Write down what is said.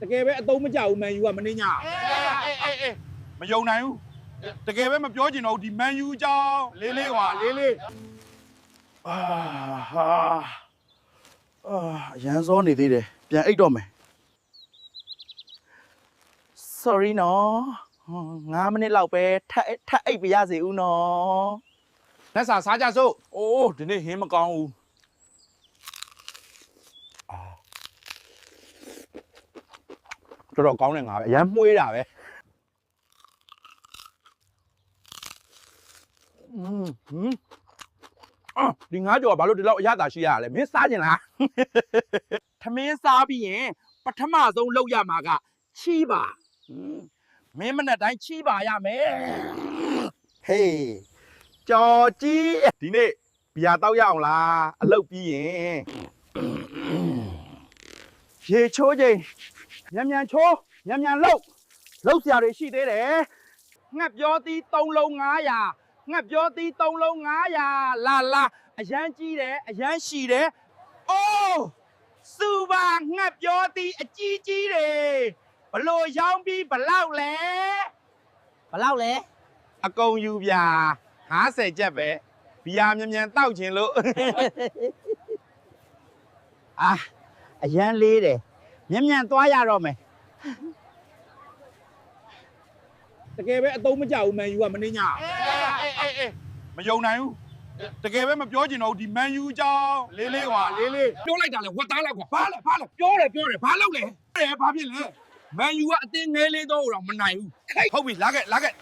တကယ်ပဲအသုံးမကျဘူးမန်ယူကမနေညာအေးမယုံနိုင်ဘူးတကယ်ပဲမပြောချင်တော့ဒီမန်ယူအကြောင်းလေးကွာလေး ရန်စောနေသေးတယ်ပြန်အိတ်တော့မယ် sorry နော်9မိနစ်လောက်ပဲထပ်အိတ်ပြရစီဦးနော် လက်စာစားကြစို့ အိုးဒီနေ့ဟင်းမကောင်းဘူးတော်တော်ကောင်းတယ်ငါပဲအရန်မှုေးတာပဲဒီငါးကြော်ဘာလို့ဒီလောက်အရသာရှိရလဲမင်းစားကျင်လားထမင်းစားပြီးရင်ပထမဆုံးလောက်ရမှာကချီးပါမင်းမနဲ့တိုင်းချီးပါရမယ်ဟေးကြော်ကြီးဒီနေ့ဘီယာတောက်ရအောင်လားအလုပ်ပြီးရင်ရေချိုးချိန်မြန်ချိုးမြန်လုပ်စရာတွေရှိသေးတယ်ငှက်ပြောသီး3လုံး900ငှက်ပြောသီး3လုံး900လာအရန်ကြီးတယ်အရန်ရှည်တယ်အိုးစူပါငှက်ပြောသီးအကြီးကြီးတယ်ဘလို့ရောင်းပြီးဘလောက်လဲအကုန်ယူပြ50ကျပ်ပဲဘီယာမြန်တောက်ခြင်းလို့အရန်လေးတယ်မြန်သွားရတော့မယ် တကယ်ပဲအသုံးမကျဘူးမန်ယူကမနေညာ အေးမယုံနိုင်ဘူးတကယ်ပဲမပြောချင်တော့ဒီမန်ယူအကြောင်းလေးကွာလေး ပြောလိုက်တာလေဝတ်သားလိုက်ကွာဘာလဲပြောတယ်ဘာလုပ်လဲဘာဖြစ်လဲမန်ယူကအတင်းငဲလေးတော့တော့မနိုင်ဘူး ဟုတ်ပြီလာခဲ့